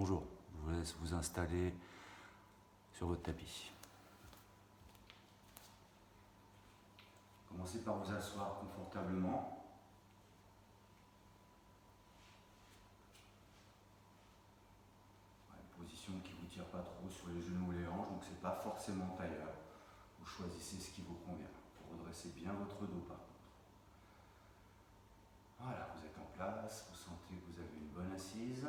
Bonjour, je vous laisse vous installer sur votre tapis. Commencez par vous asseoir confortablement. Une position qui ne vous tire pas trop sur les genoux ou les hanches, donc ce n'est pas forcément tailleur. Vous choisissez ce qui vous convient. Vous redressez bien votre dos par contre. Voilà, vous êtes en place, vous sentez que vous avez une bonne assise.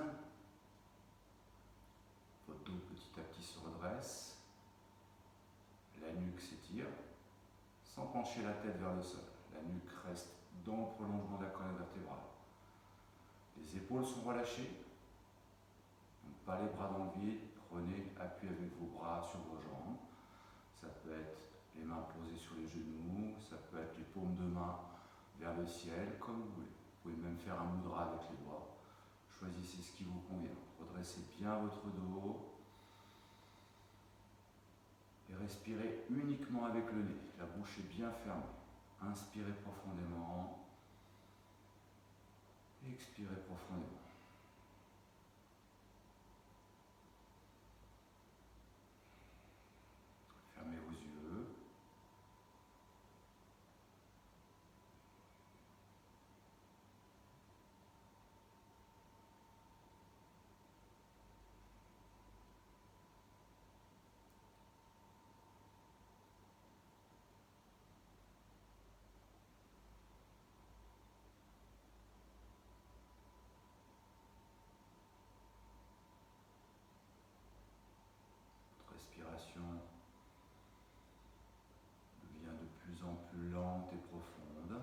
Votre dos petit à petit se redresse. La nuque s'étire, sans pencher la tête vers le sol. La nuque reste dans le prolongement de la colonne vertébrale. Les épaules sont relâchées. Donc pas les bras dans le vide. Prenez appui avec vos bras sur vos jambes. Ça peut être les mains posées sur les genoux. Ça peut être les paumes de main vers le ciel, comme vous voulez. Vous pouvez même faire un mudra avec les doigts. Choisissez ce qui vous convient. Redressez bien votre dos. Et respirez uniquement avec le nez. La bouche est bien fermée. Inspirez profondément. Expirez profondément. Fermez vos yeux. Votre respiration devient de plus en plus lente et profonde.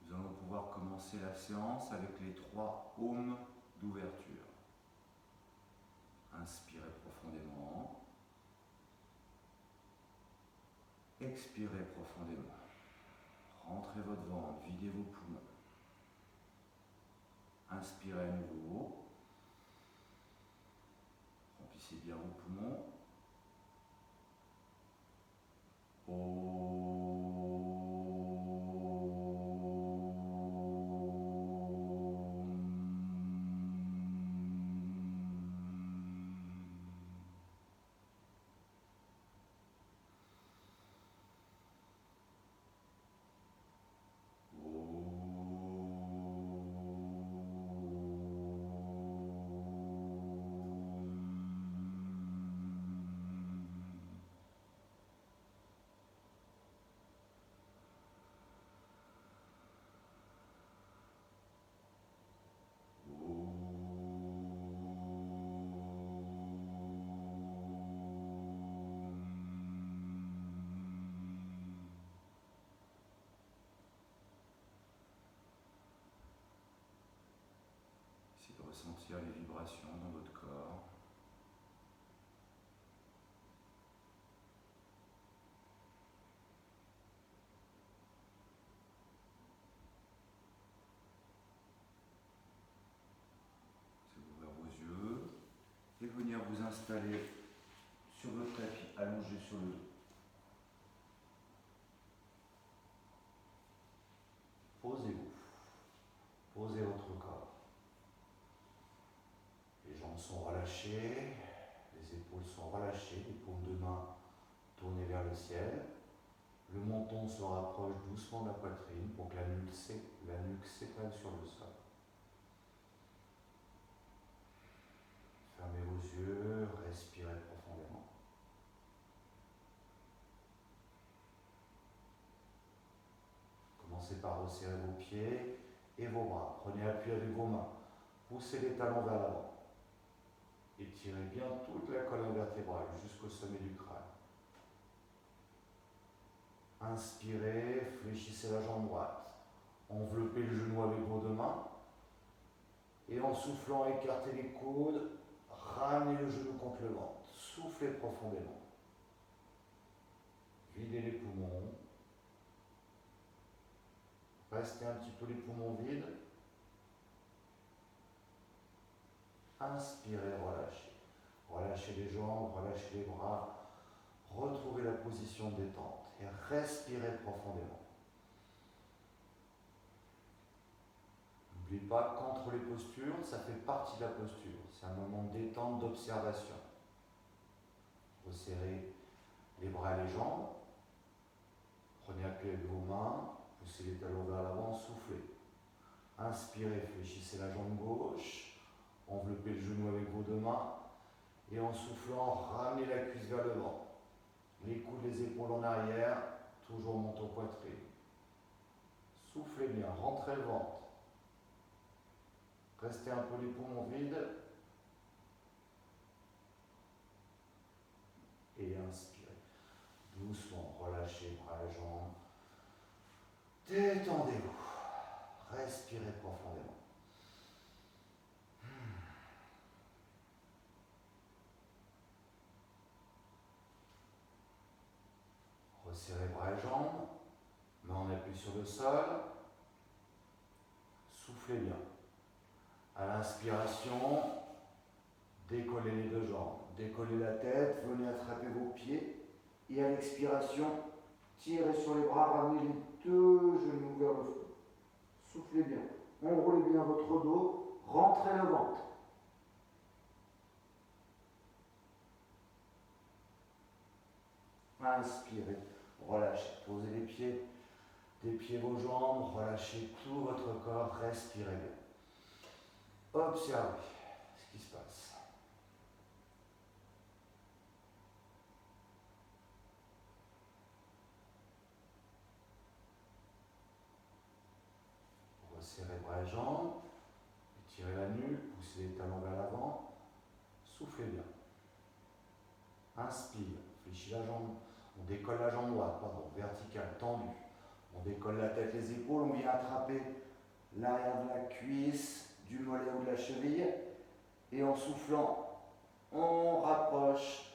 Nous allons pouvoir commencer la séance avec les 3 aumes d'ouverture. Inspirez profondément. Expirez profondément. Rentrez votre ventre, videz vos poumons. Inspirez à nouveau. Remplissez bien vos poumons. Essayez de ressentir les vibrations dans votre corps. Vous ouvrez vos yeux et venir vous installer sur votre tapis allongé sur le dos. Posez-vous. Posez votre corps. Les jambes sont relâchées, les épaules sont relâchées, les paumes de main tournées vers le ciel. Le menton se rapproche doucement de la poitrine pour que la nuque s'étale sur le sol. Fermez vos yeux, respirez profondément. Commencez par resserrer vos pieds et vos bras. Prenez appui avec vos mains. Poussez les talons vers l'avant. Étirez bien toute la colonne vertébrale jusqu'au sommet du crâne. Inspirez, fléchissez la jambe droite. Enveloppez le genou avec vos 2 mains. Et en soufflant, écartez les coudes. Ramenez le genou contre le ventre. Soufflez profondément. Videz les poumons. Restez un petit peu les poumons vides. Inspirez, relâchez. Relâchez les jambes, relâchez les bras. retrouvez la position de détente et respirez profondément. N'oubliez pas qu'entre les postures, ça fait partie de la posture. C'est un moment de détente, d'observation. Resserrez les bras et les jambes. Prenez appui avec vos mains, poussez les talons vers l'avant, soufflez. Inspirez, fléchissez la jambe gauche, enveloppez le genou avec vos deux mains et en soufflant, ramenez la cuisse vers le ventre. Les coudes, les épaules en arrière, toujours menton poitrine. Soufflez bien, rentrez le ventre. Restez un peu les poumons vides. Et inspirez. Doucement, relâchez bras et jambes. Détendez-vous. Respirez profondément. Resserrez bras et jambes. Main en appui sur le sol. Soufflez bien. À l'inspiration, décollez les deux jambes. Décollez la tête, venez attraper vos pieds. Et à l'expiration, tirez sur les bras, ramenez les deux genoux vers le front. Soufflez bien. Enroulez bien votre dos. Rentrez le ventre. Inspirez. Relâchez. Posez les pieds. Dépiez vos jambes. Relâchez tout votre corps. Respirez bien. Observez ce qui se passe. Resserrez bras et jambes, étirez la nuque, poussez les talons vers l'avant, soufflez bien. Inspire, fléchis la jambe, on décolle la jambe droite, verticale, tendue. On décolle la tête, les épaules, on vient attraper l'arrière de la cuisse, du mollet ou de la cheville. Et en soufflant, on rapproche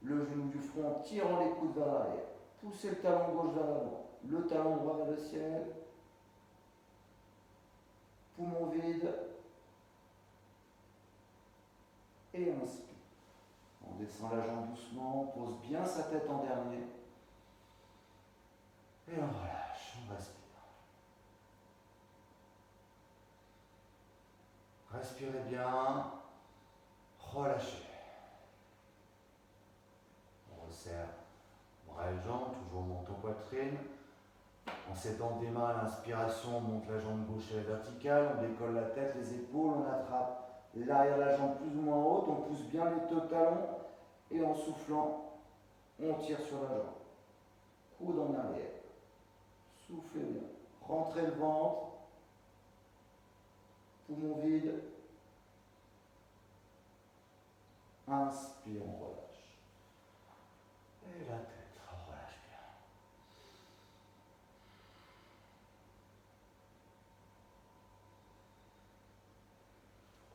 le genou du front en tirant les coudes vers l'arrière. Poussez le talon gauche vers l'avant, le talon droit vers le ciel. Poumon vide. Et inspire. On descend la jambe doucement, on pose bien sa tête en dernier. Et on relâche, on respire. Respirez bien, relâchez. On resserre bras et jambes, toujours menton poitrine. En s'étendant des mains à l'inspiration, on monte la jambe gauche à la verticale, on décolle la tête, les épaules, on attrape l'arrière de la jambe plus ou moins haute, on pousse bien les deux talons et en soufflant, on tire sur la jambe. Coude en arrière. Soufflez bien. Rentrez le ventre. Poumon vide. Inspire, on relâche. Et la tête, on relâche bien.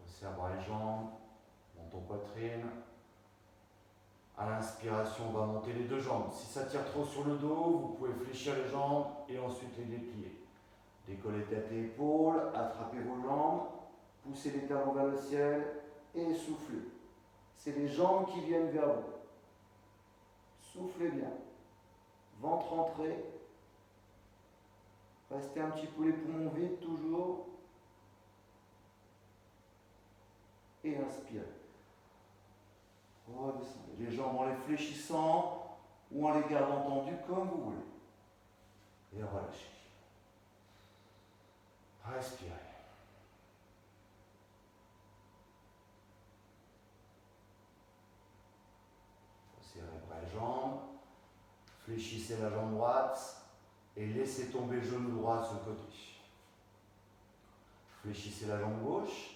Resserre bras et jambes, menton poitrine. À l'inspiration, on va monter les deux jambes. Si ça tire trop sur le dos, vous pouvez fléchir les jambes et ensuite les déplier. Décollez tête et épaules, attrapez vos jambes, poussez les talons vers le ciel et soufflez. C'est les jambes qui viennent vers vous. Soufflez bien. Ventre rentré. Restez un petit peu les poumons vides toujours. Et inspirez. Redescendez. Les jambes en les fléchissant ou en les gardant tendues comme vous voulez. Et relâchez. Respirez. Serrez bras et jambes. Fléchissez la jambe droite et laissez tomber le genou droit sur le côté. Fléchissez la jambe gauche.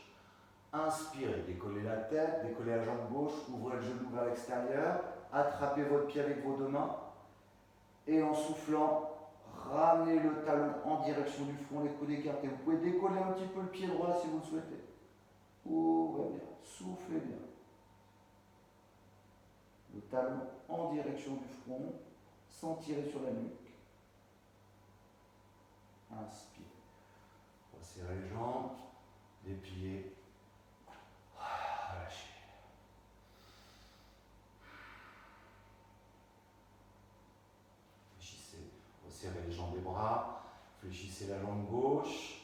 Inspirez, décollez la tête, décollez la jambe gauche, ouvrez le genou vers l'extérieur, attrapez votre pied avec vos deux mains et en soufflant, ramenez le talon en direction du front, les coudes écartés. Vous pouvez décoller un petit peu le pied droit si vous le souhaitez. Ouvrez bien, soufflez bien. Le talon en direction du front, sans tirer sur la nuque. Inspire. Resserrez les jambes, dépliez. Relâchez. Resserrez les jambes et bras, fléchissez la jambe gauche,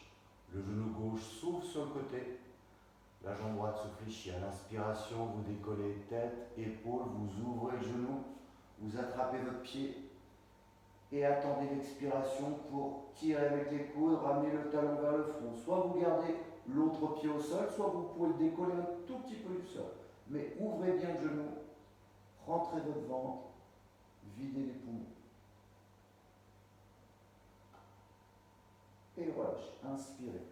le genou gauche s'ouvre sur le côté, la jambe droite se fléchit. À l'inspiration, vous décollez tête, épaules, vous ouvrez le genou, vous attrapez votre pied et attendez l'expiration pour tirer avec les coudes, ramener le talon vers le front. Soit vous gardez l'autre pied au sol, soit vous pouvez le décoller un tout petit peu du sol. Mais ouvrez bien le genou, rentrez votre ventre, videz les poumons. Et relâchez, inspirez.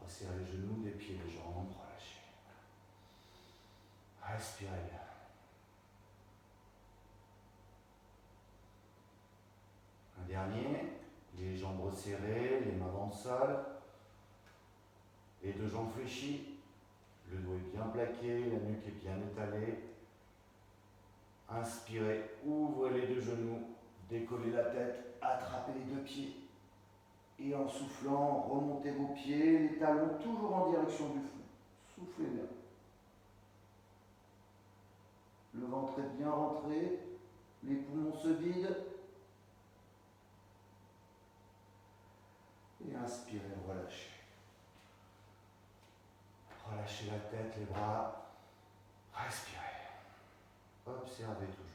Resserrez les genoux, les pieds, les jambes, relâchez. Respirez bien. Un dernier, les jambes resserrées, les mains dans le sol, les deux jambes fléchies, le dos est bien plaqué, la nuque est bien étalée. Inspirez, ouvrez les deux genoux, décollez la tête, attrapez les deux pieds. Et en soufflant, remontez vos pieds, les talons toujours en direction du fond. Soufflez bien. Le ventre est bien rentré, les poumons se vident. Et inspirez, relâchez. Relâchez la tête, les bras. Respirez. Observez toujours.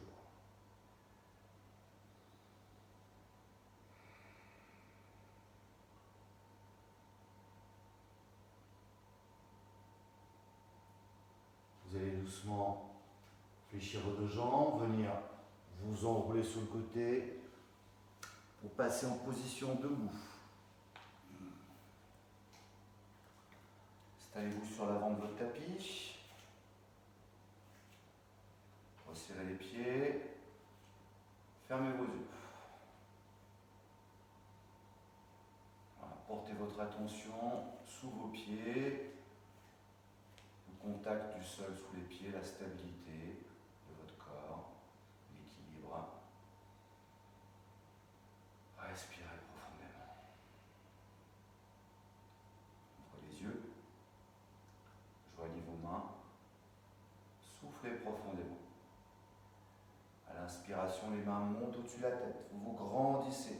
Vous allez doucement fléchir vos deux jambes, venir vous enrouler sur le côté pour passer en position debout. Installez-vous sur l'avant de votre tapis. Resserrez les pieds. Fermez vos yeux. Voilà, portez votre attention sous vos pieds. Le contact du sol sous les pieds, la stabilité de votre corps, l'équilibre. Respirez profondément. Ouvrez les yeux. Joignez vos mains. Soufflez profondément. À l'inspiration, les mains montent au-dessus de la tête. Vous vous grandissez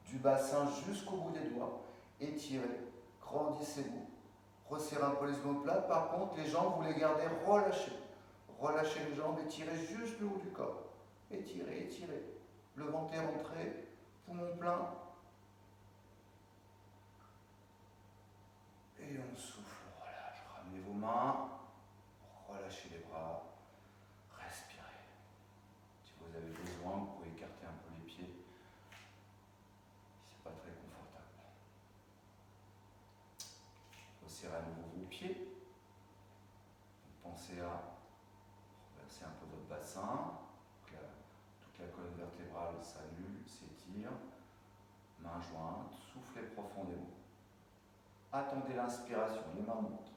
du bassin jusqu'au bout des doigts. Étirez. Grandissez-vous. Resserrez un peu les omoplates. Par contre, les jambes, vous les gardez relâchées. Relâchez les jambes, étirez juste le haut du corps. Étirez, étirez. Le ventre est rentré, poumon plein. Et on souffle, on relâche. Ramenez vos mains, relâchez les bras, respirez. Si vous avez besoin, vous pouvez écarter un peu les pieds. C'est pas très confortable. Resserrez à nouveau vos pieds. Pensez à renverser un peu votre bassin. Toute la colonne vertébrale s'annule, s'étire. Mains jointes, soufflez profondément. Attendez l'inspiration, les mains montent.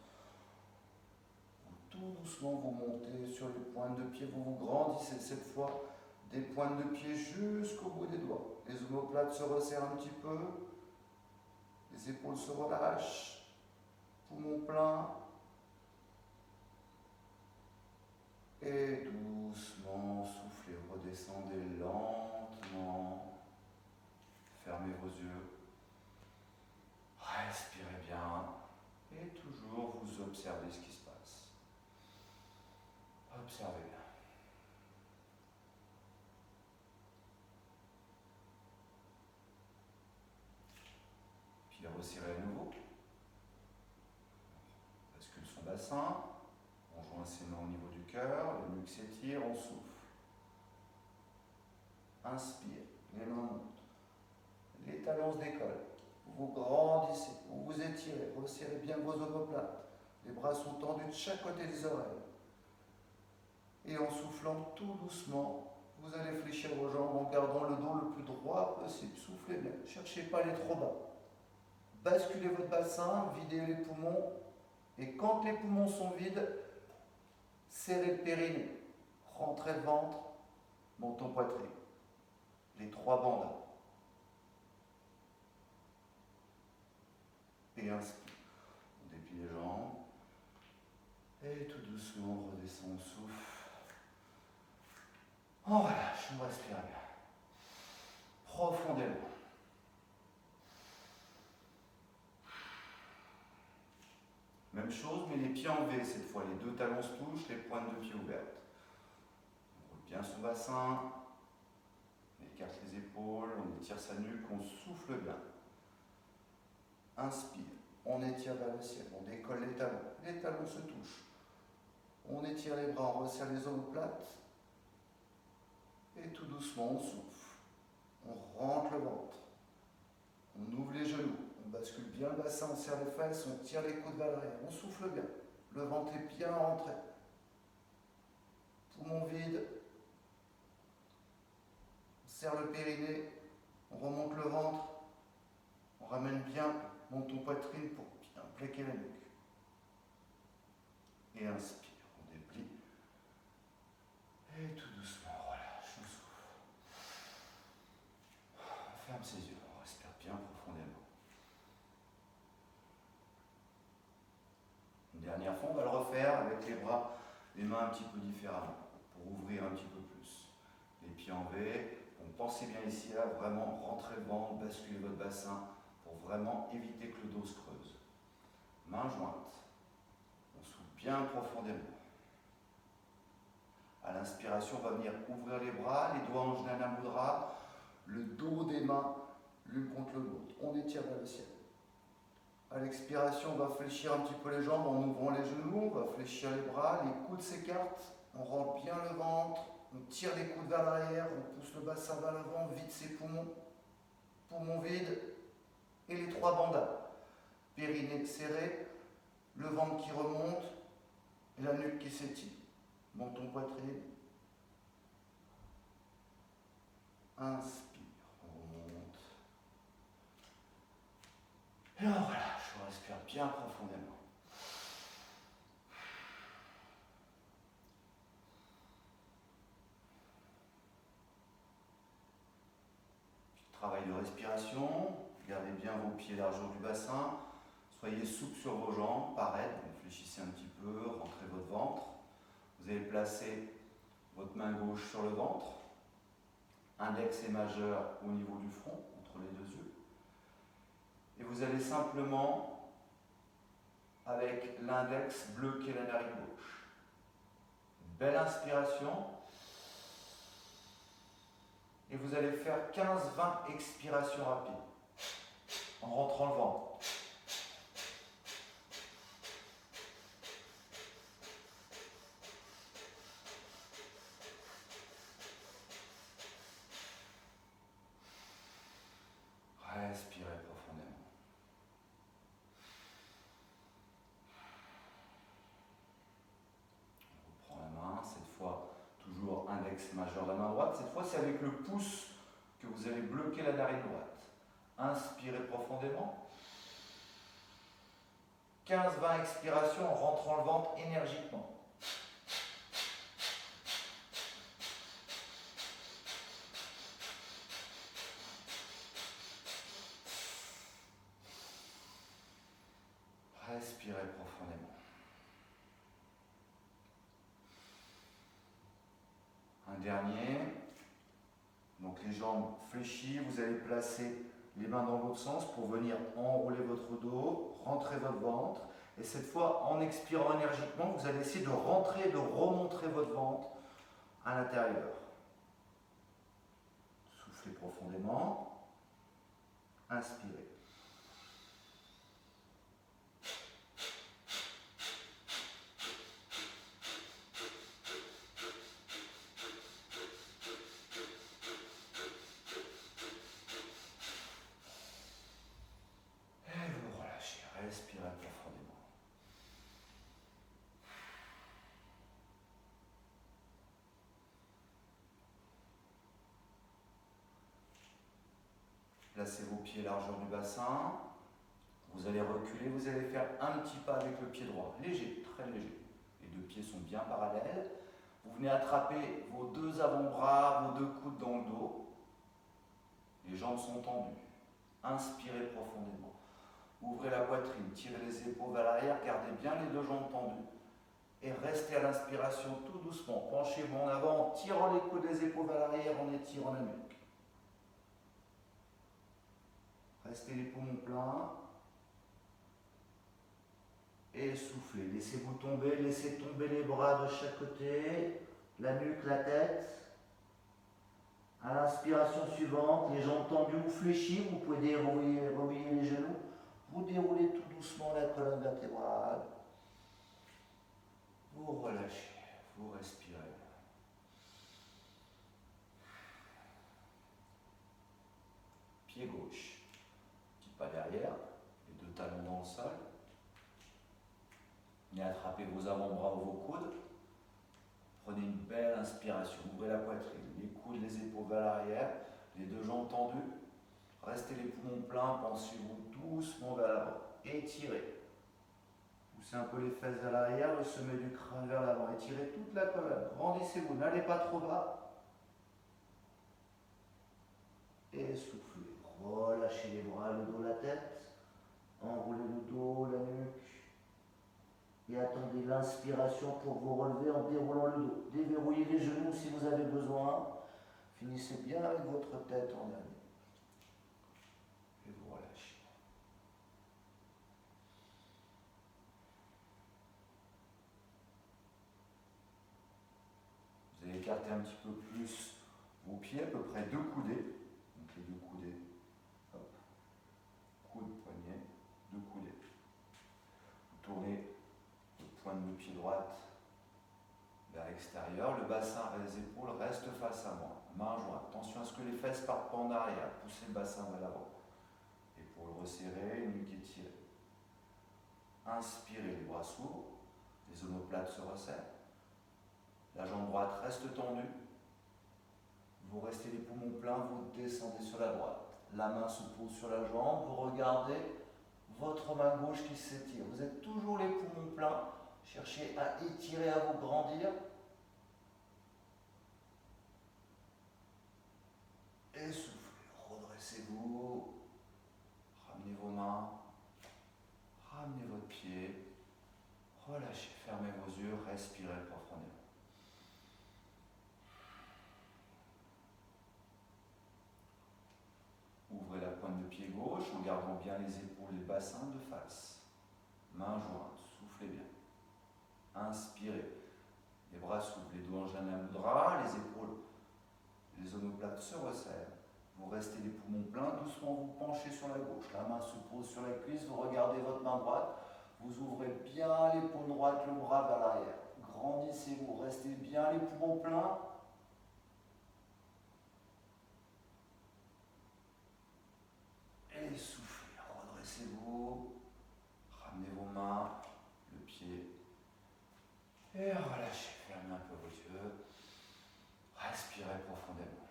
Tout doucement, vous montez sur les pointes de pied, vous vous grandissez cette fois des pointes de pied jusqu'au bout des doigts. Les omoplates se resserrent un petit peu, les épaules se relâchent, poumon plein. Et doucement, soufflez, redescendez lentement. Fermez vos yeux. Respirez bien. Et toujours vous observez ce qui se passe. Observez bien. Puis resserrez à nouveau. Bascule son bassin. On joint ses mains au niveau du cœur, le nuque s'étire, on souffle. Inspire, les mains montent. Les talons se décollent. Vous vous grandissez, vous vous étirez, resserrez bien vos omoplates. Les bras sont tendus de chaque côté des oreilles. Et en soufflant tout doucement, vous allez fléchir vos jambes en gardant le dos le plus droit possible. Soufflez bien, ne cherchez pas à aller trop bas. Basculez votre bassin, videz les poumons. Et quand les poumons sont vides, serrez le périnée, rentrez le ventre, menton poitrine. Les trois bandes. Et inspire. On déplie les jambes. Et tout doucement, on redescend, on souffle. On relâche, on respire bien. Profond. mais les pieds en V cette fois. Les deux talons se touchent, les pointes de pied ouvertes. On roule bien son bassin, on écarte les épaules, on étire sa nuque, on souffle bien. Inspire, on étire vers le ciel, on décolle les talons se touchent. On étire les bras, on resserre les omoplates. Et tout doucement, on souffle. On rentre le ventre. On ouvre les genoux. On bascule bien le bassin, on serre les fesses, on tire les coudes vers l'arrière. On souffle bien. Le ventre est bien rentré. Poumon vide. On serre le périnée. On remonte le ventre. On ramène bien menton poitrine pour bien plaquer la nuque. Et inspire. On déplie. Et tout doucement, on relâche, on souffle. On ferme ses yeux, on respire bien profondément. Une dernière fois, on va le refaire avec les bras, les mains un petit peu différemment, pour ouvrir un petit peu plus. Les pieds en V, donc pensez bien ici, là, vraiment rentrer le ventre, basculer votre bassin, pour vraiment éviter que le dos se creuse. Mains jointes, on souffle bien profondément. À l'inspiration, on va venir ouvrir les bras, les doigts en Jnana Mudra, le dos des mains l'une contre l'autre. On étire vers le ciel. À l'expiration, on va fléchir un petit peu les jambes en ouvrant les genoux, on va fléchir les bras, les coudes s'écartent, on rentre bien le ventre, on tire les coudes vers l'arrière, on pousse le bassin vers l'avant, vide ses poumons, poumons vides, et les trois bandades. Périnée serré, le ventre qui remonte, et la nuque qui s'étire. Menton poitrine. Inspire, on remonte. Et on relâche, on respire bien profondément. Travail de respiration, gardez bien vos pieds largeur du bassin. Soyez souple sur vos jambes, pareil, réfléchissez un petit peu, rentrez votre ventre. Vous allez placer votre main gauche sur le ventre, index et majeur au niveau du front, entre les deux yeux. Et vous allez simplement, avec l'index, bloquer la narine gauche. Belle inspiration. Et vous allez faire 15-20 expirations rapides, en rentrant le ventre. Respirez profondément. On reprend la main, cette fois toujours index majeur de la main droite. Cette fois c'est avec le pouce que vous allez bloquer la narine droite. Inspirez profondément. 15-20 expirations en rentrant le ventre énergiquement. Respirez profondément. Un dernier. Donc les jambes fléchies, vous allez placer les mains dans l'autre sens pour venir enrouler votre dos, rentrer votre ventre. Et cette fois, en expirant énergiquement, vous allez essayer de rentrer, de remontrer votre ventre à l'intérieur. Soufflez profondément. Inspirez. Respirez profondément. Placez vos pieds largeur du bassin. Vous allez reculer, vous allez faire un petit pas avec le pied droit, léger, très léger. Les deux pieds sont bien parallèles. Vous venez attraper vos deux avant-bras, vos deux coudes dans le dos. Les jambes sont tendues. Inspirez profondément. Ouvrez la poitrine, tirez les épaules vers l'arrière, gardez bien les deux jambes tendues. Et restez à l'inspiration tout doucement. Penchez-vous en avant en tirant les coudes des épaules vers l'arrière, en étirant la nuque. Restez les poumons pleins. Et soufflez. Laissez-vous tomber, laissez tomber les bras de chaque côté, la nuque, la tête. À l'inspiration suivante, les jambes tendues ou fléchies, vous pouvez dérouiller les genoux. Vous déroulez tout doucement la colonne vertébrale. Vous relâchez, vous respirez. Pied gauche, petit pas derrière, les deux talons dans le sol. Venez attraper vos avant-bras ou vos coudes. Prenez une belle inspiration, ouvrez la poitrine, les coudes, les épaules vers l'arrière, les deux jambes tendues. Restez les poumons pleins, pensez-vous doucement vers l'avant. Étirez. Poussez un peu les fesses vers l'arrière, le sommet du crâne vers l'avant. Étirez toute la colonne. Grandissez-vous, n'allez pas trop bas. Et soufflez. Relâchez les bras, le dos, la tête. Enroulez le dos, la nuque. Et attendez l'inspiration pour vous relever en déroulant le dos. Déverrouillez les genoux si vous avez besoin. Finissez bien avec votre tête en dernier. Et vous relâchez. Vous allez écarter un petit peu plus vos pieds, à peu près 2 coudées. Donc les 2 coudées, hop, coude, poignet, 2 coudées. Vous tournez votre pointe de pied droite vers l'extérieur, le bassin et les épaules restent face à moi. Main jointe. Attention à ce que les fesses partent pas en arrière. Poussez le bassin vers l'avant. Épaules resserrées, nuque étirée. Inspirez, les bras s'ouvrent, les omoplates se resserrent. La jambe droite reste tendue. Vous restez les poumons pleins, vous descendez sur la droite. La main se pose sur la jambe, vous regardez votre main gauche qui s'étire. Vous êtes toujours les poumons pleins. Cherchez à étirer, à vous grandir. Et soufflez, redressez-vous. Ramenez vos mains. Ramenez votre pied. Relâchez, fermez vos yeux, respirez profondément. Ouvrez la pointe de pied gauche en gardant bien les épaules et le bassin de face. Main jointe, soufflez bien. Inspirez. Les bras s'ouvrent, les doigts en Jana Mudra, les épaules, les omoplates se resserrent. Vous restez les poumons pleins, doucement vous penchez sur la gauche. La main se pose sur la cuisse, vous regardez votre main droite. Vous ouvrez bien l'épaule droite, le bras vers l'arrière. Grandissez-vous, restez bien les poumons pleins. Et soufflez, redressez-vous. Ramenez vos mains, le pied. Et relâchez, fermez un peu vos yeux. Respirez profondément.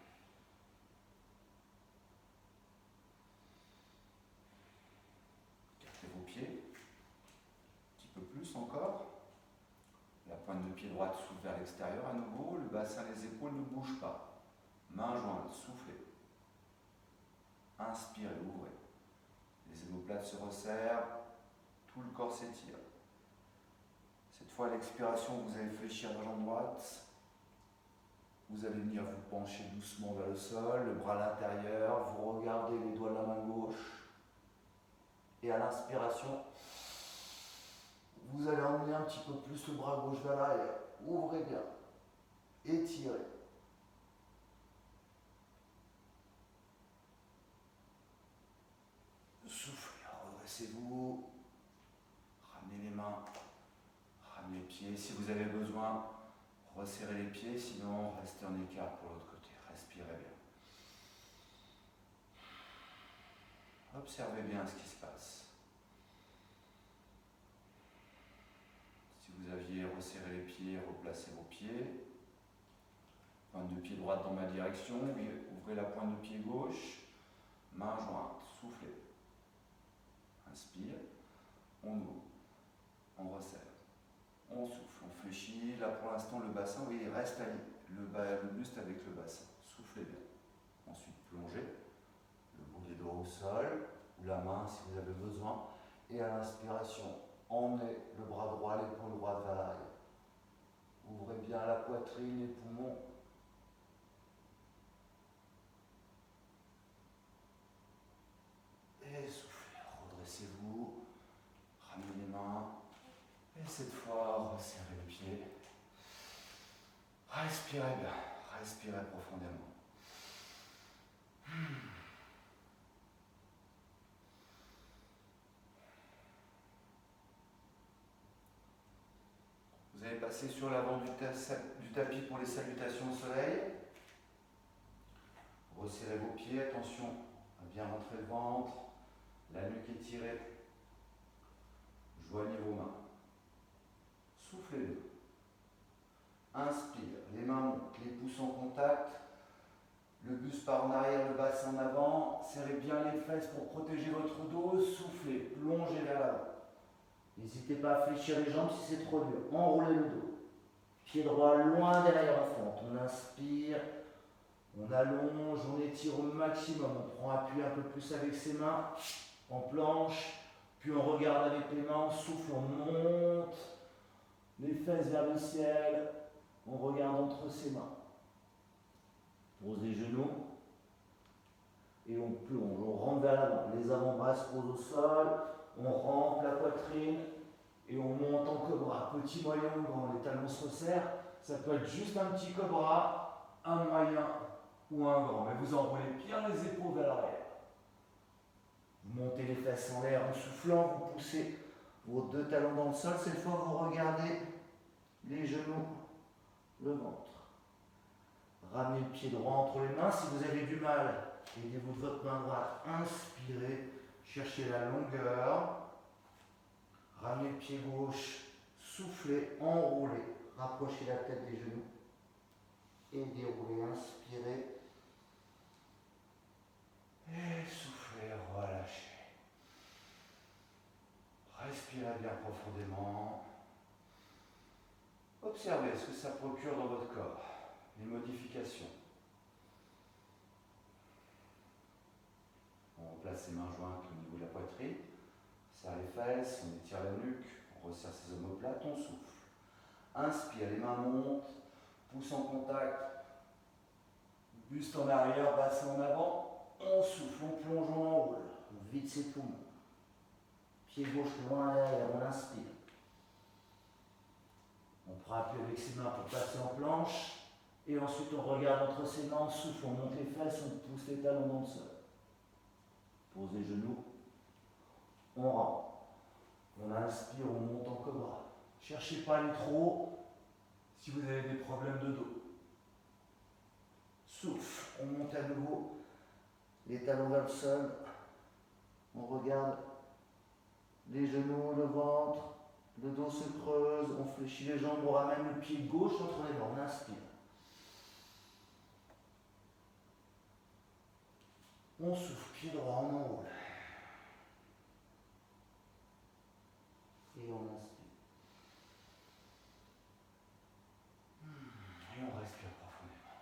Écartez vos pieds. Un petit peu plus encore. La pointe de pied droite s'ouvre vers l'extérieur à nouveau. Le bassin, les épaules ne bougent pas. Main jointe, soufflez. Inspirez, ouvrez. Les omoplates se resserrent. Tout le corps s'étire. Cette fois, à l'expiration, vous allez fléchir la jambe droite. Vous allez venir vous pencher doucement vers le sol, le bras à l'intérieur. Vous regardez les doigts de la main gauche. Et à l'inspiration, vous allez emmener un petit peu plus le bras gauche vers l'arrière. Ouvrez bien. Étirez. Soufflez, redressez-vous. Ramenez les mains. Ramenez les pieds. Si vous avez besoin, resserrez les pieds. Sinon, restez en écart pour l'autre côté. Respirez bien. Observez bien ce qui se passe. Si vous aviez resserré les pieds, replacez vos pieds. Pointe de pied droite dans ma direction. Ouvrez la pointe de pied gauche. Main jointe. Soufflez. Inspire. On ouvre. On resserre. On souffle. On fléchit. Là pour l'instant le bassin, oui, il reste allié. Le buste avec le bassin. Soufflez bien. Ensuite plongez. Le bout des doigts au sol. Ou la main si vous avez besoin. Et à l'inspiration, emmenez le bras droit, l'épaule droite vers l'arrière. Ouvrez bien la poitrine, les poumons. Et soufflez, redressez-vous. Ramenez les mains. Respirez bien, respirez profondément. Vous allez passer sur l'avant du tapis pour les salutations au soleil. Resserrez vos pieds, attention à bien rentrer le ventre, la nuque étirée. Joignez vos mains. Soufflez-le. Inspire, les mains montent, les pouces en contact, le buste part en arrière, le bassin en avant. Serrez bien les fesses pour protéger votre dos. Soufflez, plongez vers l'avant. N'hésitez pas à fléchir les jambes si c'est trop dur. Enroulez le dos. Pied droit loin derrière la fente. On inspire, on allonge, on étire au maximum. On prend appui un peu plus avec ses mains en planche. Puis on regarde avec les mains, on souffle, on monte les fesses vers le ciel. On regarde entre ses mains. Pose les genoux. Et on plonge, on rentre vers l'avant. Les avant-bras se posent au sol. On rentre la poitrine et on monte en cobra. Petit, moyen ou grand. Les talons se resserrent. Ça peut être juste un petit cobra, un moyen ou un grand. Mais vous enroulez bien les épaules vers l'arrière. Vous montez les fesses en l'air en soufflant. Vous poussez vos deux talons dans le sol. Cette fois, vous regardez les genoux, le ventre. Ramenez le pied droit entre les mains. Si vous avez du mal, aidez-vous de votre main droite. Inspirez. Cherchez la longueur. Ramenez le pied gauche. Soufflez, enroulez. Rapprochez la tête des genoux. Et déroulez. Inspirez. Et soufflez, relâchez. Respirez bien profondément. Observez ce que ça procure dans votre corps. Les modifications. On place ses mains jointes au niveau de la poitrine, on serre les fesses, on étire la nuque, on resserre ses omoplates, on souffle. Inspire, les mains montent, pouce en contact, buste en arrière, bassin en avant, on souffle, on plonge, on enroule, on vide ses poumons. Pied gauche loin derrière, on inspire. On prend appui avec ses mains pour passer en planche, et ensuite on regarde entre ses mains, on souffle, on monte les fesses, on pousse les talons dans le sol. Pose les genoux, on rentre. On inspire, on monte en cobra. Cherchez pas à aller trop haut si vous avez des problèmes de dos. Souffle, on monte à nouveau, les talons vers le sol. On regarde les genoux, le ventre, le dos se creuse, on fléchit les jambes, on ramène le pied gauche entre les mains, on inspire. On souffle, pied droit, on enroule. Et on inspire. Et on respire profondément.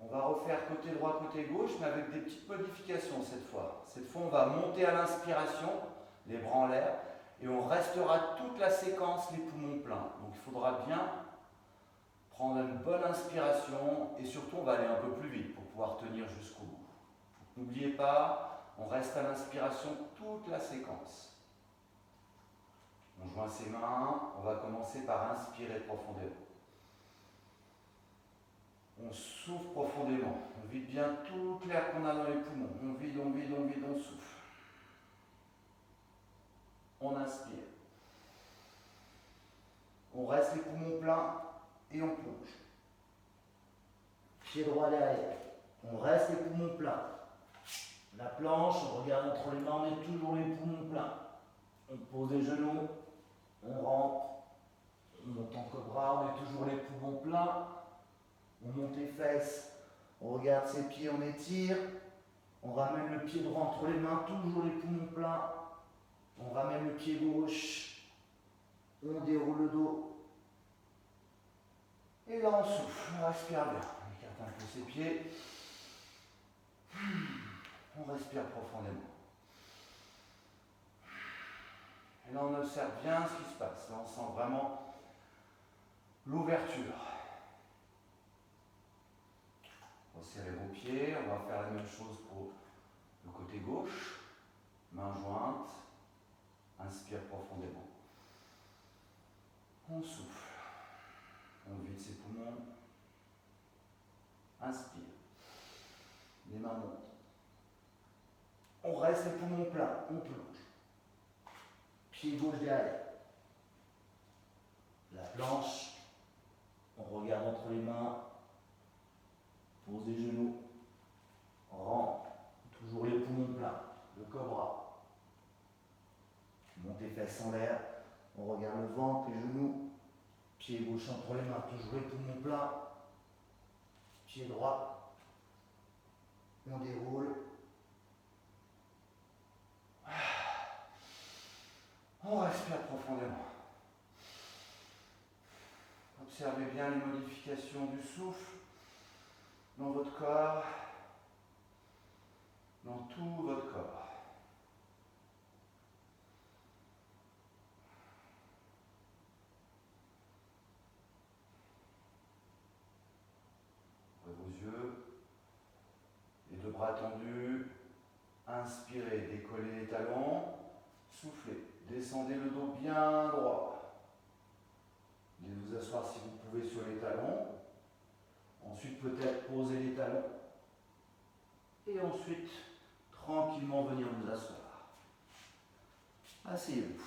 On va refaire côté droit, côté gauche, mais avec des petites modifications cette fois. Cette fois, on va monter à l'inspiration, les bras en l'air, et on restera toute la séquence les poumons pleins. Donc il faudra bien prendre une bonne inspiration, et surtout on va aller un peu plus vite pour pouvoir tenir jusqu'au bout. N'oubliez pas, on reste à l'inspiration toute la séquence. On joint ses mains, on va commencer par inspirer profondément. On souffle profondément, on vide bien tout l'air qu'on a dans les poumons. On vide, on vide, on vide, on souffle. On inspire. On reste les poumons pleins et on plonge. Pied droit derrière. On reste les poumons pleins. La planche, on regarde entre les mains, on est toujours les poumons pleins. On pose les genoux, on rentre, on monte en cobra, on est toujours les poumons pleins. On monte les fesses, on regarde ses pieds, on étire. On ramène le pied droit entre les mains, toujours les poumons pleins. On ramène le pied gauche. On déroule le dos. Et là on souffle, on respire bien. On écarte un peu ses pieds. On respire profondément. Et là on observe bien ce qui se passe. Là on sent vraiment l'ouverture. Resserrez vos pieds, on va faire la même chose pour le côté gauche. Main jointe, Inspire profondément. On souffle. On vide ses poumons. Inspire. Les mains montent. On reste les poumons pleins. On plonge. Pied gauche derrière. La planche. On regarde entre les mains. Pose les genoux. Rentre. Toujours les poumons pleins. Le cobra. Montez fesses en l'air. On regarde le ventre, les genoux. Pied gauche entre les mains. Toujours les poumons pleins. Pied droit. On déroule. On respire profondément. Observez bien les modifications du souffle dans votre corps, dans tout votre corps. Ouvrez vos yeux, les deux bras tendus. Inspirez, décollez les talons. Soufflez, descendez le dos bien droit. Allez vous asseoir si vous pouvez sur les talons. Ensuite, peut-être poser les talons. Et ensuite, tranquillement venir vous asseoir. Asseyez-vous.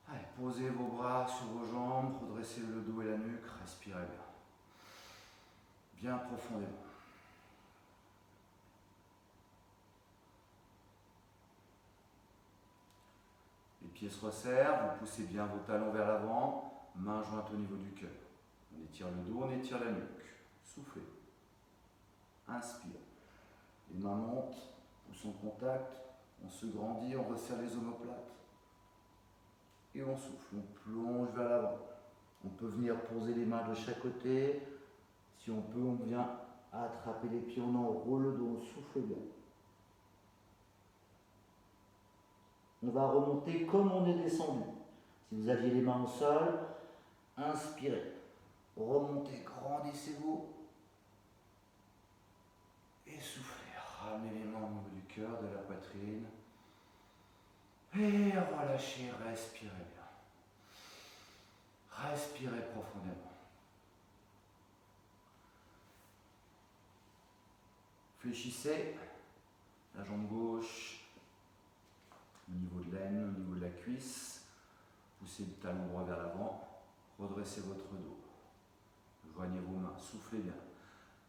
Allez, posez vos bras sur vos jambes, redressez le dos et la nuque, respirez bien. Bien profondément. Les pieds se resserrent, vous poussez bien vos talons vers l'avant, mains jointes au niveau du cœur. On étire le dos, on étire la nuque. Soufflez. Inspire. Les mains montent, pouces en contact, on se grandit, on resserre les omoplates. Et on souffle, on plonge vers l'avant. On peut venir poser les mains de chaque côté. Si on peut, on vient attraper les pieds, on enroule le dos, on souffle bien. On va remonter comme on est descendu. Si vous aviez les mains au sol, inspirez. Remontez, grandissez-vous. Et soufflez. Ramenez les mains au niveau du cœur, de la poitrine. Et relâchez, respirez bien. Respirez profondément. Fléchissez la jambe gauche au niveau de l'aine, au niveau de la cuisse. Poussez le talon droit vers l'avant. Redressez votre dos. Joignez vos mains, soufflez bien.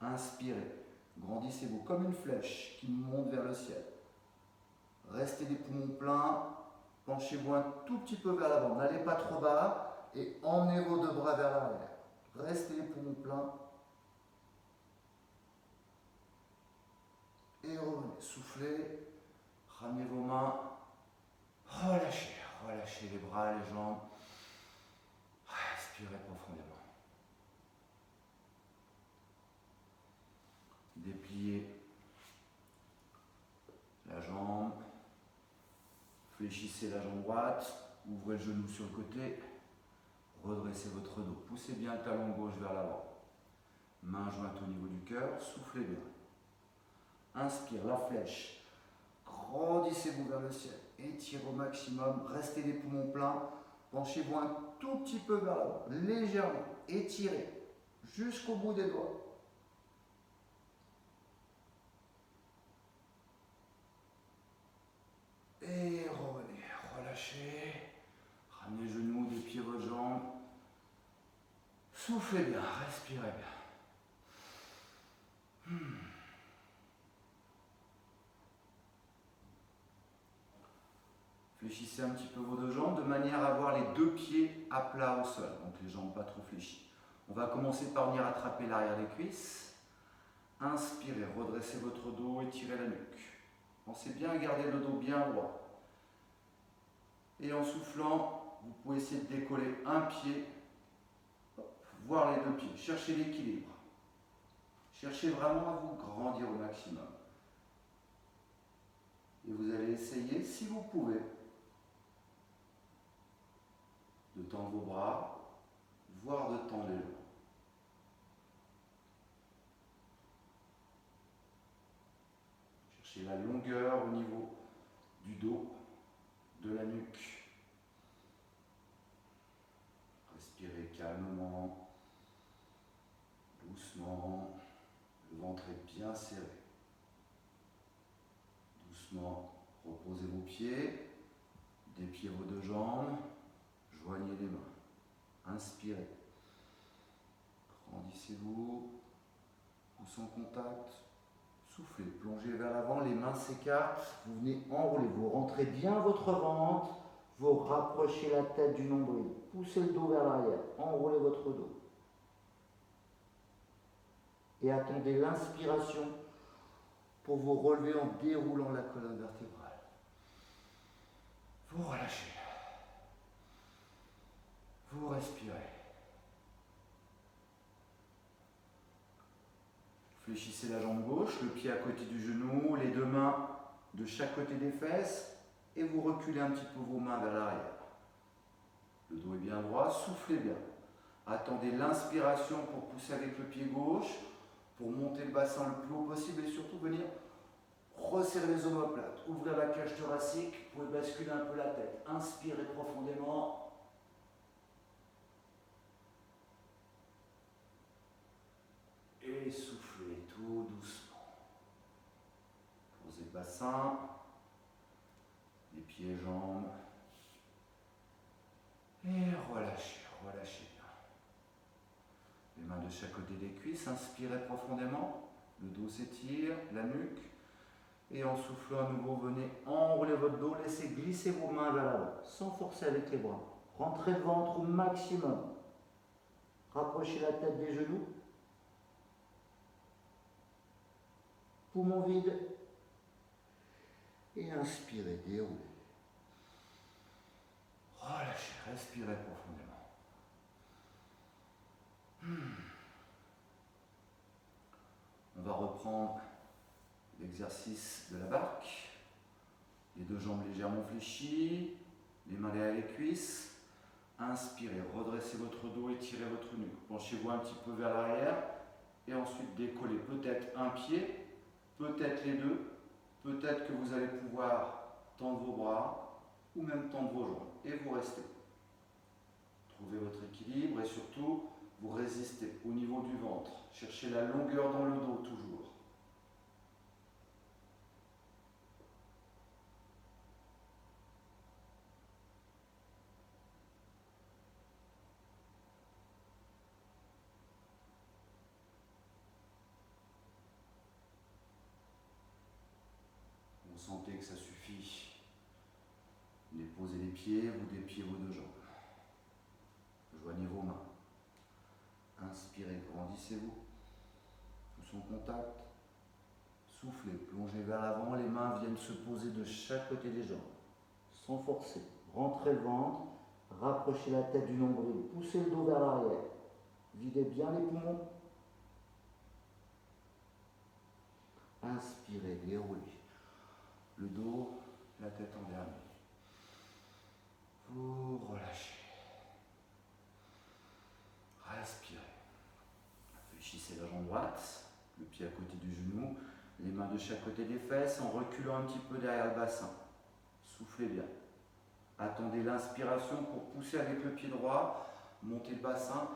Inspirez. Grandissez-vous comme une flèche qui monte vers le ciel. Restez les poumons pleins. Penchez-vous un tout petit peu vers l'avant. N'allez pas trop bas et emmenez vos deux bras vers l'arrière. Restez les poumons pleins. Et revenez. Soufflez. Ramenez vos mains. Relâchez. Relâchez les bras, les jambes. Respirez profondément. Dépliez la jambe. Fléchissez la jambe droite. Ouvrez le genou sur le côté. Redressez votre dos. Poussez bien le talon gauche vers l'avant. Main jointe au niveau du cœur. Soufflez bien. Inspire la flèche. Grandissez-vous vers le ciel. Étirez au maximum. Restez les poumons pleins. Penchez-vous un tout petit peu vers l'avant. Légèrement. Étirez jusqu'au bout des doigts. Et revenez. Relâchez. Ramenez les genoux, dépliez vos jambes. Soufflez bien. Respirez bien. Fléchissez un petit peu vos deux jambes de manière à avoir les deux pieds à plat au sol, donc les jambes pas trop fléchies. On va commencer par venir attraper l'arrière des cuisses. Inspirez, redressez votre dos, étirez la nuque. Pensez bien à garder le dos bien droit. Et en soufflant, vous pouvez essayer de décoller un pied, voire les deux pieds. Cherchez l'équilibre. Cherchez vraiment à vous grandir au maximum. Et vous allez essayer, si vous pouvez, de tendre vos bras, voire de tendre les jambes. Cherchez la longueur au niveau du dos, de la nuque. Respirez calmement, doucement. Le ventre est bien serré. Doucement, reposez vos pieds, dépliez vos deux jambes, joignez les mains. Inspirez. Grandissez-vous, pouce en contact. Soufflez, plongez vers l'avant, les mains s'écartent. Vous venez enrouler, vous rentrez bien votre ventre. Vous rapprochez la tête du nombril. Poussez le dos vers l'arrière. Enroulez votre dos. Et attendez l'inspiration pour vous relever en déroulant la colonne vertébrale. Vous relâchez. Vous respirez. Fléchissez la jambe gauche, le pied à côté du genou, les deux mains de chaque côté des fesses et vous reculez un petit peu vos mains vers l'arrière. Le dos est bien droit, soufflez bien. Attendez l'inspiration pour pousser avec le pied gauche, pour monter le bassin le plus haut possible et surtout venir resserrer les omoplates, ouvrir la cage thoracique, vous pouvez basculer un peu la tête. Inspirez profondément. Et soufflez tout doucement. Posez le bassin, les pieds et jambes. Et relâchez, relâchez bien. Les mains de chaque côté des cuisses, inspirez profondément. Le dos s'étire, la nuque. Et en soufflant à nouveau, venez enrouler votre dos, laissez glisser vos mains vers l'avant, sans forcer avec les bras. Rentrez le ventre au maximum. Rapprochez la tête des genoux. Poumon vide. Et inspirez, déroulez. Relâchez, respirez profondément. On va reprendre l'exercice de la barque. Les deux jambes légèrement fléchies, les mains derrière les cuisses. Inspirez, redressez votre dos, étirez votre nuque. Penchez-vous un petit peu vers l'arrière et ensuite décollez peut-être un pied, peut-être les deux. Peut-être que vous allez pouvoir tendre vos bras ou même tendre vos jambes. Et vous restez. Trouvez votre équilibre et surtout, vous résistez au niveau du ventre. Cherchez la longueur dans le dos toujours. Vous sentez que ça suffit. Déposez les pieds, vous dépliez vos deux jambes. Joignez vos mains. Inspirez, grandissez-vous. Pouce en contact. Soufflez, plongez vers l'avant, les mains viennent se poser de chaque côté des jambes. Sans forcer. Rentrez le ventre, rapprochez la tête du nombril, poussez le dos vers l'arrière. Videz bien les poumons. Inspirez, déroulez. Le dos, la tête en dernier. Vous relâchez. Respirez. Fléchissez la jambe droite, le pied à côté du genou, les mains de chaque côté des fesses en reculant un petit peu derrière le bassin. Soufflez bien. Attendez l'inspiration pour pousser avec le pied droit, montez le bassin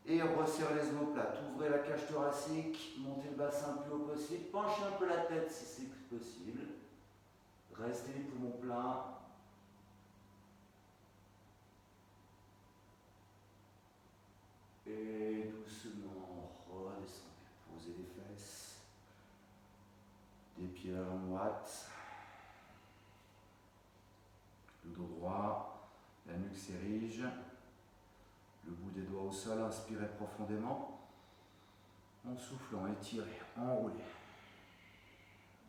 et resserrez les omoplates. Ouvrez la cage thoracique, montez le bassin le plus haut possible, penchez un peu la tête si c'est possible. Restez les poumons pleins. Et doucement, redescendez. Posez les fesses. Dépliez la jambe droite. Le dos droit. La nuque s'érige. Le bout des doigts au sol. Inspirez profondément. En soufflant, étirez, enroulez.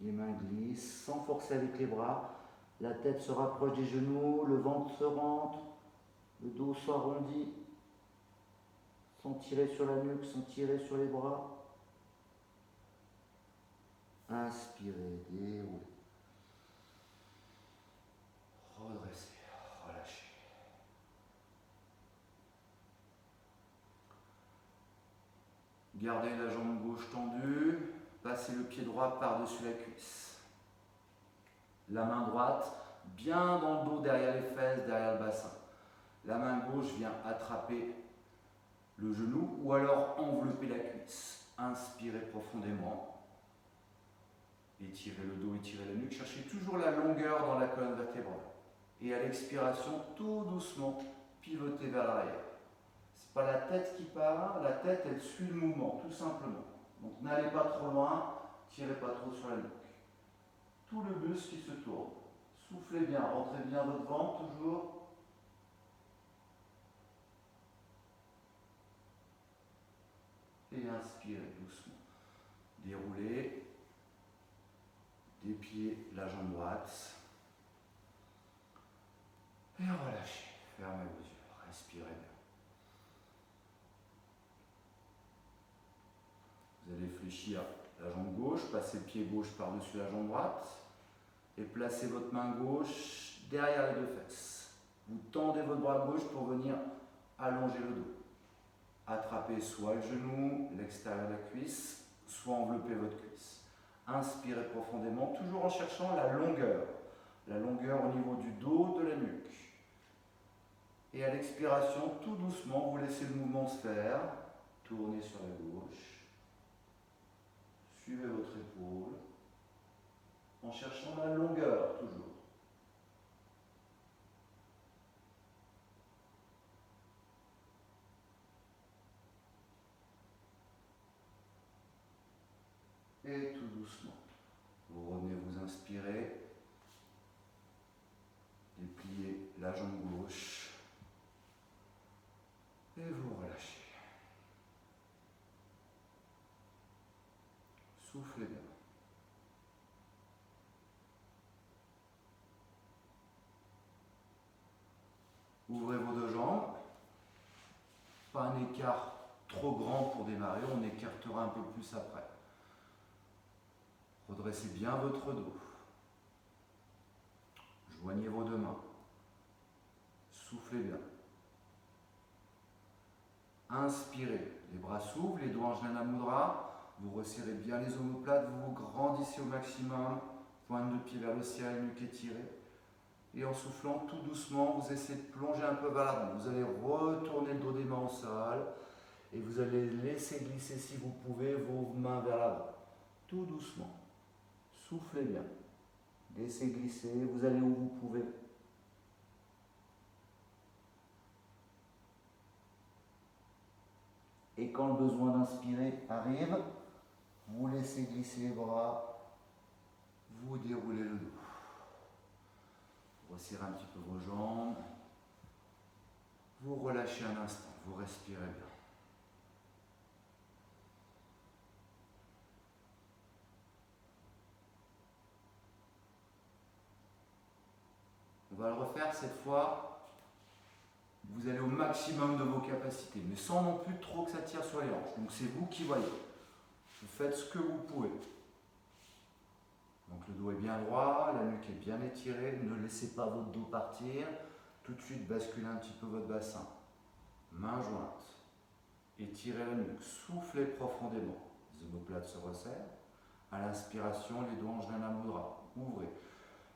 Les mains glissent, sans forcer avec les bras. La tête se rapproche des genoux, le ventre se rentre, le dos s'arrondit. Sans tirer sur la nuque, sans tirer sur les bras. Inspirez, déroulez. Redressez, relâchez. Gardez la jambe gauche tendue. Passez le pied droit par-dessus la cuisse. La main droite, bien dans le dos, derrière les fesses, derrière le bassin. La main gauche vient attraper le genou ou alors envelopper la cuisse. Inspirez profondément. Étirez le dos, étirez la nuque. Cherchez toujours la longueur dans la colonne vertébrale. Et à l'expiration, tout doucement, pivotez vers l'arrière. Ce n'est pas la tête qui part, la tête elle suit le mouvement, tout simplement. Donc n'allez pas trop loin, tirez pas trop sur la nuque. Tout le buste qui se tourne. Soufflez bien, rentrez bien votre ventre toujours. Et inspirez doucement. Déroulez. Dépliez la jambe droite. Et relâchez. Fermez vos yeux. Respirez bien. Vous allez fléchir la jambe gauche, passez le pied gauche par-dessus la jambe droite et placez votre main gauche derrière les deux fesses. Vous tendez votre bras gauche pour venir allonger le dos. Attrapez soit le genou, l'extérieur de la cuisse, soit enveloppez votre cuisse. Inspirez profondément, toujours en cherchant la longueur au niveau du dos, de la nuque. Et à l'expiration, tout doucement, vous laissez le mouvement se faire. Tournez sur la gauche. Suivez votre épaule. En cherchant la longueur, toujours. Et tout doucement, vous revenez vous inspirer. Dépliez la jambe gauche. Et vous relâchez. Soufflez bien. Ouvrez vos deux jambes. Pas un écart trop grand pour démarrer, on écartera un peu plus après. Redressez bien votre dos. Joignez vos deux mains. Soufflez bien. Inspirez. Les bras s'ouvrent, les doigts en Jnana Mudra. Vous resserrez bien les omoplates, vous vous grandissez au maximum. Pointe de pied vers le ciel, nuque étirée. Et en soufflant tout doucement, vous essayez de plonger un peu vers l'avant. Vous allez retourner le dos des mains au sol. Et vous allez laisser glisser, si vous pouvez, vos mains vers l'avant. Tout doucement. Soufflez bien. Laissez glisser. Vous allez où vous pouvez. Et quand le besoin d'inspirer arrive, vous laissez glisser les bras. Vous déroulez le dos. Vous resserrez un petit peu vos jambes. Vous relâchez un instant. Vous respirez bien. On va le refaire cette fois. Vous allez au maximum de vos capacités, mais sans non plus trop que ça tire sur les hanches. Donc c'est vous qui voyez. Vous faites ce que vous pouvez. Donc le dos est bien droit, la nuque est bien étirée. Ne laissez pas votre dos partir. Tout de suite, basculez un petit peu votre bassin. Main jointe. Étirez la nuque. Soufflez profondément. Les omoplates se resserrent. À l'inspiration, les doigts en Jnana Mudra. Ouvrez.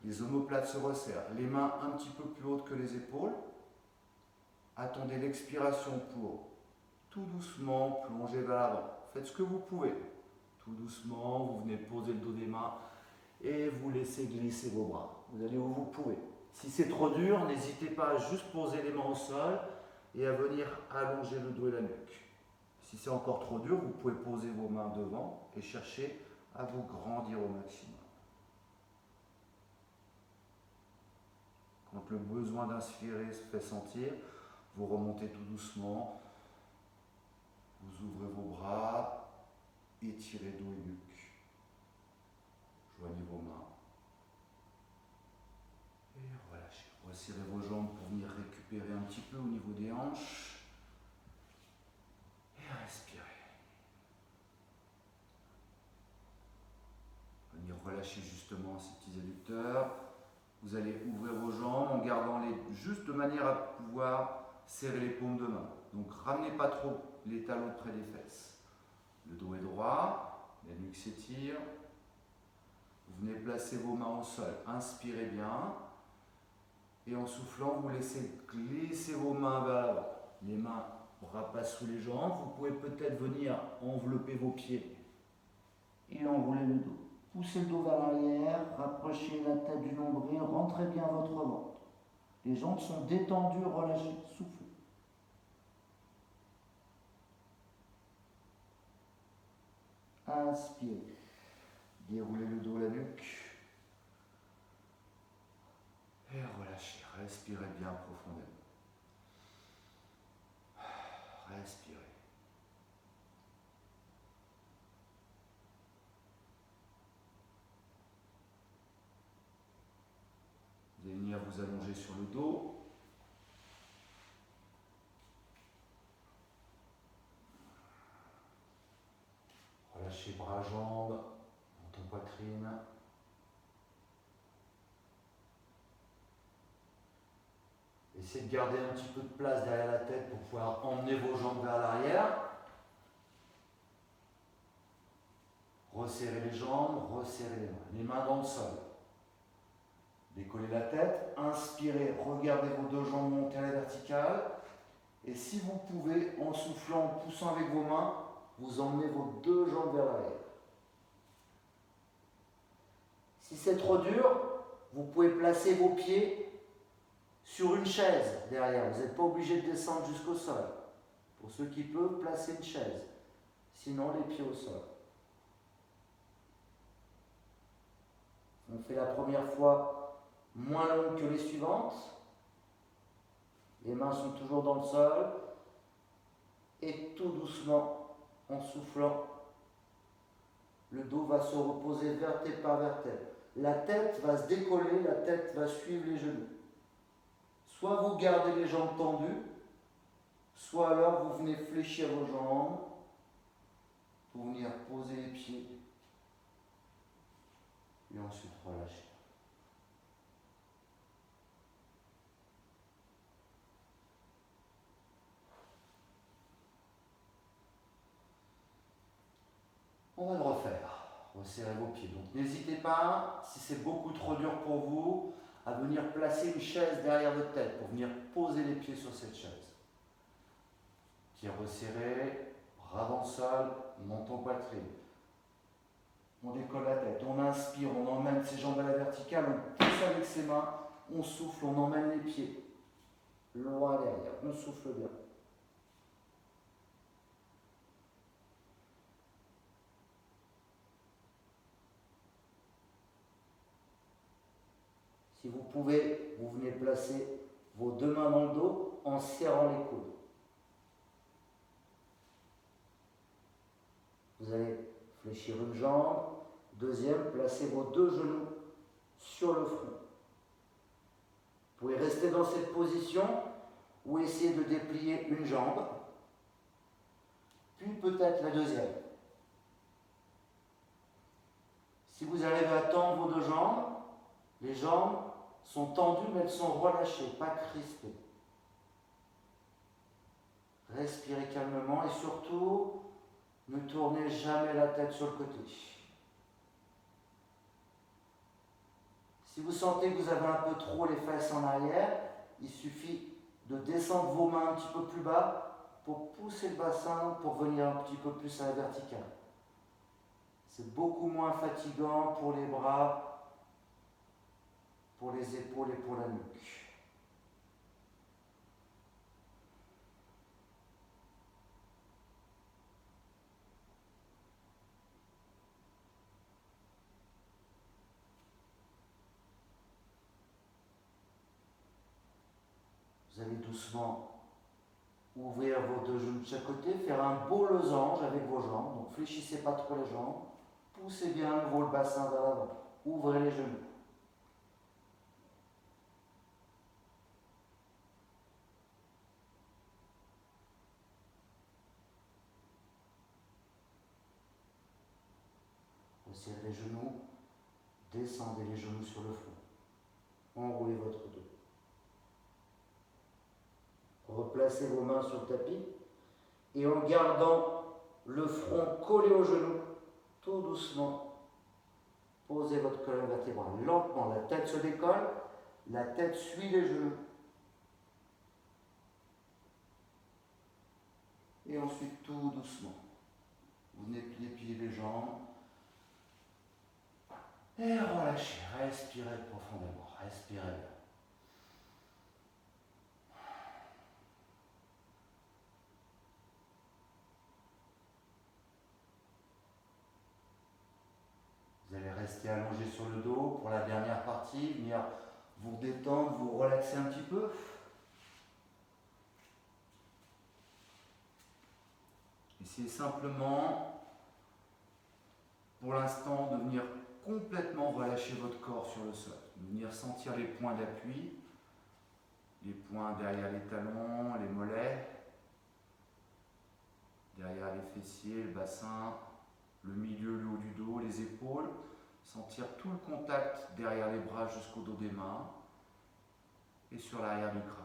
Les omoplates se resserrent, les mains un petit peu plus hautes que les épaules. Attendez l'expiration pour tout doucement plonger vers l'avant. Faites ce que vous pouvez. Tout doucement, vous venez poser le dos des mains et vous laissez glisser vos bras. Vous allez où vous pouvez. Si c'est trop dur, n'hésitez pas à juste poser les mains au sol et à venir allonger le dos et la nuque. Si c'est encore trop dur, vous pouvez poser vos mains devant et chercher à vous grandir au maximum. Quand le besoin d'inspirer se fait sentir, vous remontez tout doucement, vous ouvrez vos bras, étirez dos et nuque, joignez vos mains et relâchez. Resserrez vos jambes pour venir récupérer un petit peu au niveau des hanches et respirez. Venir relâcher justement ces petits adducteurs. Vous allez ouvrir vos jambes en gardant les juste de manière à pouvoir serrer les paumes de main. Donc ramenez pas trop les talons près des fesses. Le dos est droit, la nuque s'étire. Vous venez placer vos mains au sol. Inspirez bien. Et en soufflant, vous laissez glisser vos mains vers l'avant. Les mains, bras passent sous les jambes. Vous pouvez peut-être venir envelopper vos pieds et enrouler le dos. Poussez le dos vers l'arrière, rapprochez la tête du nombril, rentrez bien votre ventre. Les jambes sont détendues, relâchez, soufflez. Inspirez. Déroulez le dos, la nuque. Et relâchez. Respirez bien profondément. Respirez. Vous allez venir vous allonger sur le dos. Relâchez bras, jambes, menton, poitrine. Essayez de garder un petit peu de place derrière la tête pour pouvoir emmener vos jambes vers l'arrière. Resserrez les jambes, resserrez les mains. Les mains dans le sol. Décollez la tête, inspirez, regardez vos deux jambes monter à la verticale. Et si vous pouvez, en soufflant, en poussant avec vos mains, vous emmenez vos deux jambes vers l'arrière. Si c'est trop dur, vous pouvez placer vos pieds sur une chaise derrière. Vous n'êtes pas obligé de descendre jusqu'au sol. Pour ceux qui peuvent, placez une chaise. Sinon, les pieds au sol. On fait la première fois moins longue que les suivantes. Les mains sont toujours dans le sol. Et tout doucement, en soufflant, le dos va se reposer vertèbre par vertèbre. La tête va se décoller, la tête va suivre les genoux. Soit vous gardez les jambes tendues, soit alors vous venez fléchir vos jambes pour venir poser les pieds et ensuite relâcher. On va le refaire. Resserrez vos pieds. Donc n'hésitez pas, si c'est beaucoup trop dur pour vous, à venir placer une chaise derrière votre tête pour venir poser les pieds sur cette chaise. Pieds resserrés, bras dans le sol, menton, poitrine. On décolle la tête, on inspire, on emmène ses jambes à la verticale, on pousse avec ses mains, on souffle, on emmène les pieds loin derrière, on souffle bien. Si vous pouvez, vous venez placer vos deux mains dans le dos en serrant les coudes. Vous allez fléchir une jambe. Deuxième, placez vos deux genoux sur le front. Vous pouvez rester dans cette position ou essayer de déplier une jambe, puis peut-être la deuxième. Si vous arrivez à tendre vos deux jambes, les jambes sont tendues mais elles sont relâchées, pas crispées. Respirez calmement et surtout, ne tournez jamais la tête sur le côté. Si vous sentez que vous avez un peu trop les fesses en arrière, il suffit de descendre vos mains un petit peu plus bas pour pousser le bassin pour venir un petit peu plus à la verticale. C'est beaucoup moins fatigant pour les bras, pour les épaules et pour la nuque. Vous allez doucement ouvrir vos deux genoux de chaque côté, faire un beau losange avec vos jambes. Donc fléchissez pas trop les jambes. Poussez bien à nouveau le bassin vers l'avant. Ouvrez les genoux. Resserrez les genoux. Descendez les genoux sur le front. Enroulez votre dos. Replacez vos mains sur le tapis et en gardant le front collé aux genoux, tout doucement, Posez votre colonne vertébrale lentement, la tête se décolle, la tête suit les genoux. Et ensuite, tout doucement, vous venez plier les jambes. Et relâchez, respirez profondément, respirez. Vous allez rester allongé sur le dos pour la dernière partie, venir vous détendre, vous relaxer un petit peu. Essayez simplement, pour l'instant, de venir complètement relâcher votre corps sur le sol. De venir sentir les points d'appui, les points derrière les talons, les mollets, derrière les fessiers, le bassin, le milieu, le haut du dos, les épaules. Sentir tout le contact derrière les bras jusqu'au dos des mains et sur l'arrière du crâne.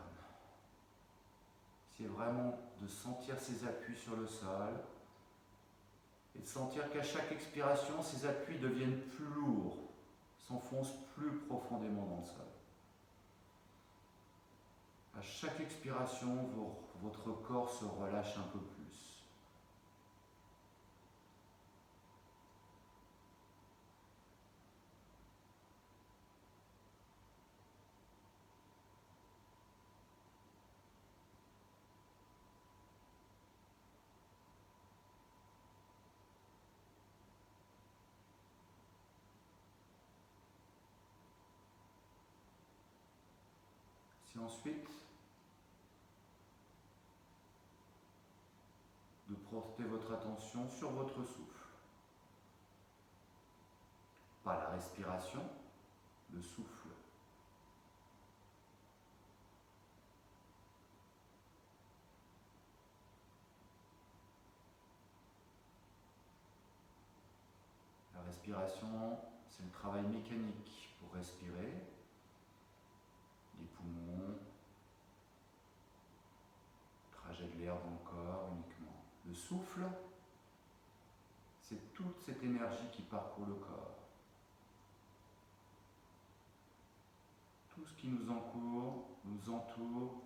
C'est vraiment de sentir ces appuis sur le sol et de sentir qu'à chaque expiration, ces appuis deviennent plus lourds, s'enfoncent plus profondément dans le sol. À chaque expiration, votre corps se relâche un peu plus. Si ensuite, de porter votre attention sur votre souffle. Pas la respiration, le souffle. La respiration, c'est le travail mécanique pour respirer. Les poumons, trajet de l'air dans le corps uniquement. Le souffle, c'est toute cette énergie qui parcourt le corps. Tout ce qui nous entoure,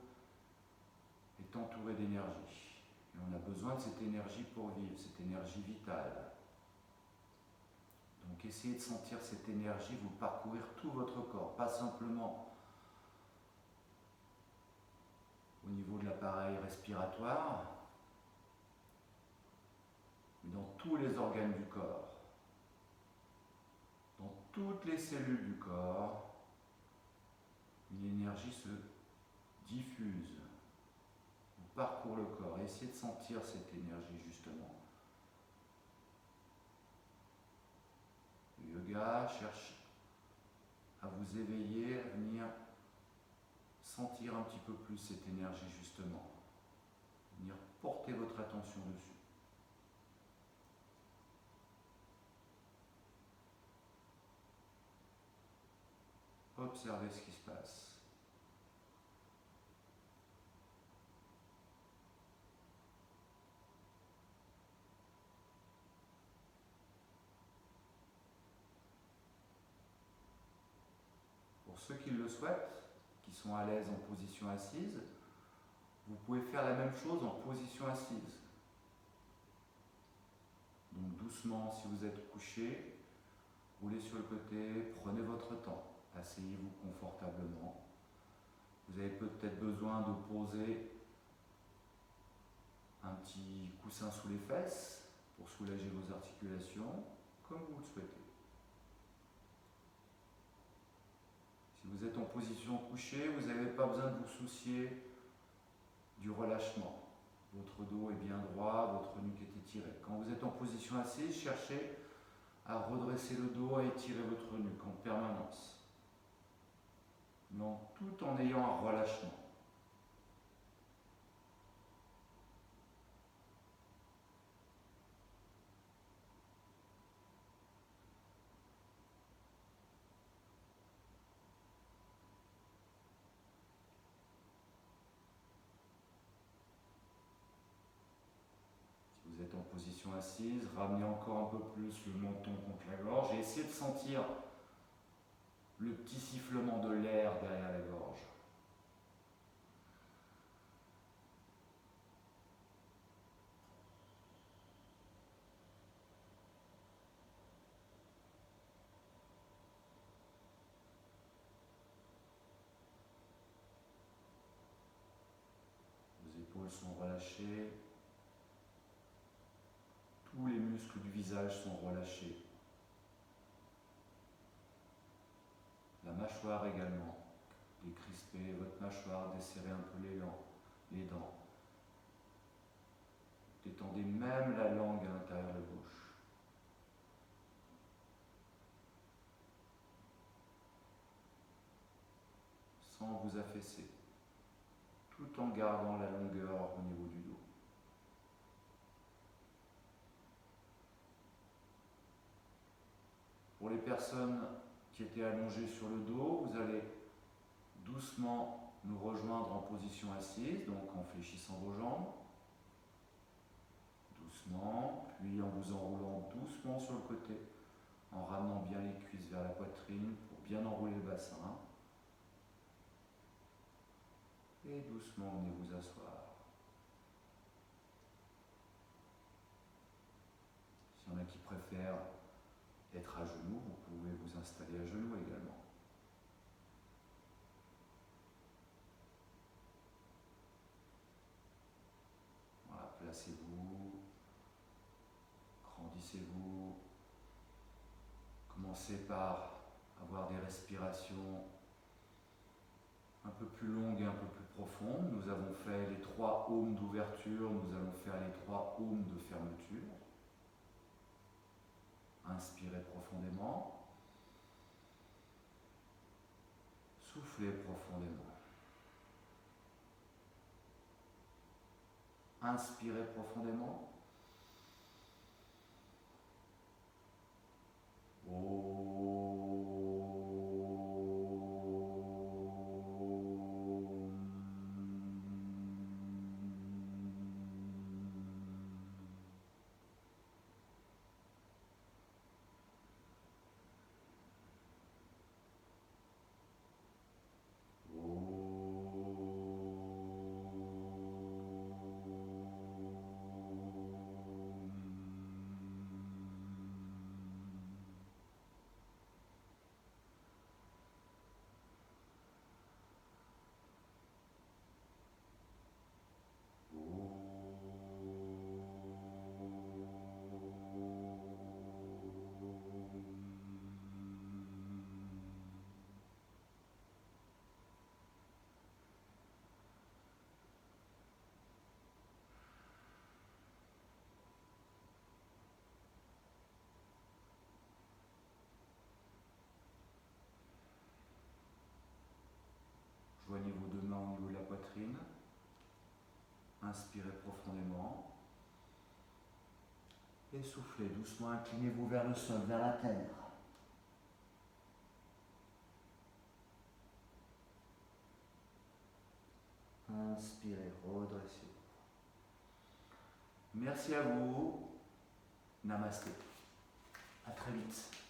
est entouré d'énergie. Et on a besoin de cette énergie pour vivre, cette énergie vitale. Donc essayez de sentir cette énergie vous parcourir tout votre corps, pas simplement au niveau de l'appareil respiratoire, mais dans tous les organes du corps, dans toutes les cellules du corps, une énergie se diffuse, parcourt le corps. Essayez de sentir cette énergie justement. Le yoga cherche à vous éveiller, à venir sentir un petit peu plus cette énergie justement. Venir porter votre attention dessus. Observez ce qui se passe. Pour ceux qui le souhaitent, qui sont à l'aise en position assise, vous pouvez faire la même chose en position assise. Donc doucement, si vous êtes couché, roulez sur le côté, prenez votre temps, asseyez-vous confortablement. Vous avez peut-être besoin de poser un petit coussin sous les fesses pour soulager vos articulations, comme vous le souhaitez. Si vous êtes en position couchée, vous n'avez pas besoin de vous soucier du relâchement. Votre dos est bien droit, votre nuque est étirée. Quand vous êtes en position assise, cherchez à redresser le dos, à étirer votre nuque en permanence, tout en ayant un relâchement. Si vous êtes en position assise. Ramenez encore un peu plus le menton contre la gorge et essayez de sentir le petit sifflement de l'air derrière la gorge. Vos épaules sont relâchées. Tous les muscles du visage sont relâchés. La mâchoire également. Décrispez votre mâchoire, desserrez un peu les dents. Détendez même la langue à l'intérieur de la bouche. Sans vous affaisser, tout en gardant la longueur au niveau du dos. Pour les personnes qui étaient allongées sur le dos, vous allez doucement nous rejoindre en position assise, donc en fléchissant vos jambes. Doucement, puis en vous enroulant doucement sur le côté, en ramenant bien les cuisses vers la poitrine pour bien enrouler le bassin. Et doucement, venez vous asseoir. S'il y en a qui préfèrent être à genoux, vous pouvez vous installer à genoux également. Voilà, placez-vous, grandissez-vous. Commencez par avoir des respirations un peu plus longues et un peu plus profondes. Nous avons fait les 3 ohms d'ouverture, nous allons faire les 3 ohms de fermeture. Inspirez profondément. Soufflez profondément. Inspirez profondément. Joignez vos 2 mains au niveau de la poitrine. Inspirez profondément. Et soufflez doucement, inclinez-vous vers le sol, vers la terre. Inspirez, redressez. Merci à vous. Namasté. À très vite.